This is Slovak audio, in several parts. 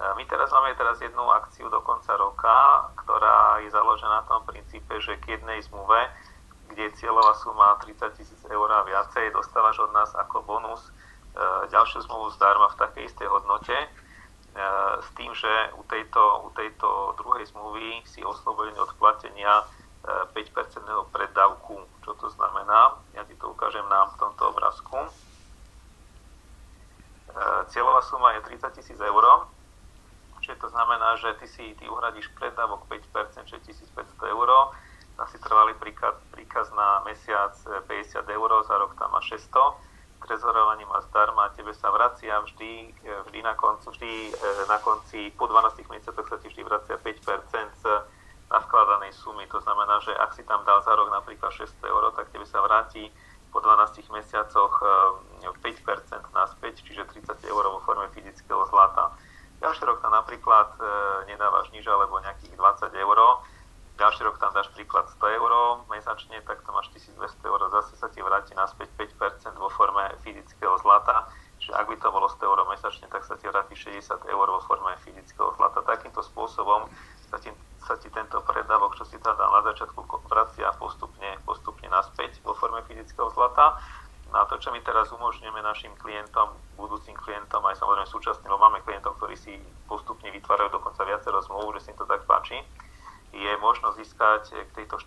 My máme jednu akciu do konca roka, ktorá je založená na tom princípe, že k jednej zmluve, kde je cieľová suma 30 000 eur a viacej, dostávaš od nás ako bonus ďalšiu zmluvu zdarma v takej istej hodnote, s tým, že u tejto druhej zmluvy si oslobodený od platenia 5% preddavku. Čo to znamená? Ja ti to ukážem na tomto obrázku. Cieľová suma je 30 000 eur, čiže to znamená, že ty uhradíš preddavok 5%, čiže 1500 eur, tam si trvalý príkaz na mesiac 50 eur, za rok tam má 600, trezorovanie má zdarma a tebe sa vracia vždy na konci po 12 mesiacoch sa ti vždy vracia 5% z navkladanej sumy. To znamená, že ak si tam dal za rok napríklad 600 eur, tak tebe sa vráti po 12 mesiacoch 5% naspäť, čiže 30 eur vo forme fyzického zlata. Ďalší rok tam napríklad nedávaš nič alebo nejakých 20 eur. Ďalší rok tam dáš príklad 100 eur mesačne, tak to máš 1200 eur. Zase sa ti vráti naspäť 5% vo forme fyzického zlata. Čiže ak by to bolo 100 eur mesačne, tak sa ti vráti 60 eur vo forme fyzického zlata. Takýmto spôsobom sa ti tento preddavok, čo si tam dal na začiatku, vracia postupne naspäť vo forme fyzického zlata. No a to, čo my teraz umožňujeme našim klientom, budúcim klientom, aj samozrejme súčasným, lebo máme klientov, ktorí si postupne vytvárajú dokonca viacero zmluv, že si im to tak páči, je možnosť získať k tejto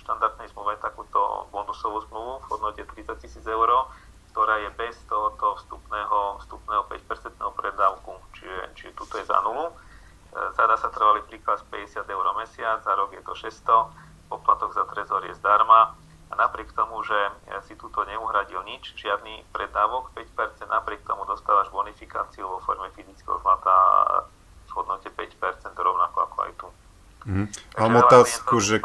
štandardnej zmluve takúto bonusovú zmluvu v hodnote 30 000 eur, ktorá je bez tohoto vstupného 5% preddavku, čiže tuto je za nulu. Zadá sa trvalý príkaz 50 eur mesiac, za rok je to 600, poplatok za trezor je zdarma. A napriek tomu, že si tuto neuhradil nič, žiadny preddavok, 5%, napriek tomu dostávaš bonifikáciu vo forme fyzického zlata v hodnote 5%, rovnako ako aj tu. Mám otázku, že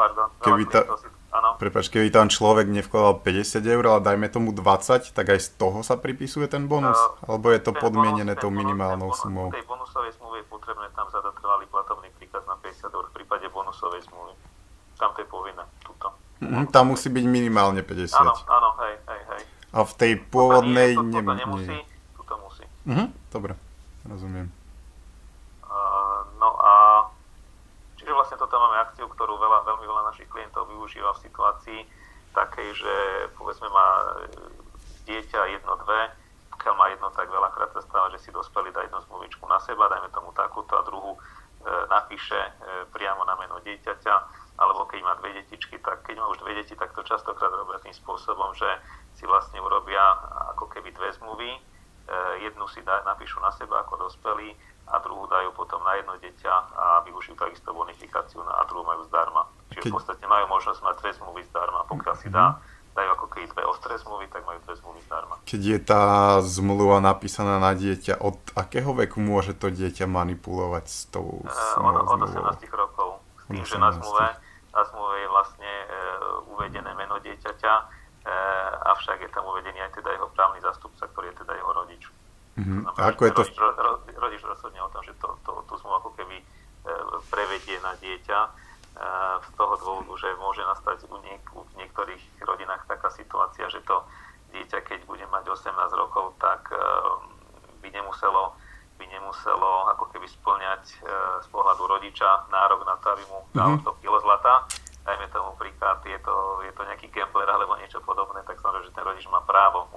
keby tam človek nevkladal 50 eur, ale dajme tomu 20, tak aj z toho sa pripisuje ten bonus? Alebo je to podmienené tou minimálnou sumou? V tej bonusovej zmluve je potrebné tam zadať trvalý platobný príkaz na 50 eur v prípade bonusovej zmluvy. Tam to je povinné, tuto. Tam musí byť minimálne 50. Áno, hej. A v tej pôvodnej nemusí, tuto musí. Dobre, rozumiem. No a čiže vlastne toto máme akciu, ktorú veľmi veľa našich klientov využíva v situácii takej, že povedzme má dieťa 1-2, pokiaľ má jedno, tak veľakrát sa stáva, že si dospelý dá jednu zmluvičku na seba, dajme tomu takúto a druhú napíše priamo na meno dieťaťa, alebo keď má dve detičky, tak keď má už dve deti, tak to častokrát robia tým spôsobom, že si vlastne urobia ako keby dve zmluvy, jednu si napíšu na seba ako dospelí a druhú dajú potom na jedno dieťa a využijú takisto bonifikáciu a druhú majú zdarma. Čiže v podstate majú možnosť mať dve zmluvy zdarma. Pokiaľ si dajú ako keby dve ostré zmluvy, tak majú dve zmluvy zdarma. Keď je tá zmluva napísaná na dieťa, od akého veku môže to dieťa manipulovať s tou zmluvou? Od 18 rokov. S tým, že na zmluve je vlastne uvedené meno dieťaťa, avšak je tam uvedený aj teda jeho právny zástupca, ktorý je teda jeho rodič. Znamená, a ako je to? Rodič rozhodne o tom, že tú zmluvu ako keby prevedie na dieťa z toho dôvodu, že môže nastať v niektorých rodinách taká situácia, že to dieťa, keď bude mať 18 rokov, tak by nemuselo ako keby spĺňať z pohľadu rodiča nárok na to, aby mu dal to kilo zlata. Dajme tomu príklad, je to nejaký gambler alebo niečo podobné, tak samozrejme, že ten rodič má právo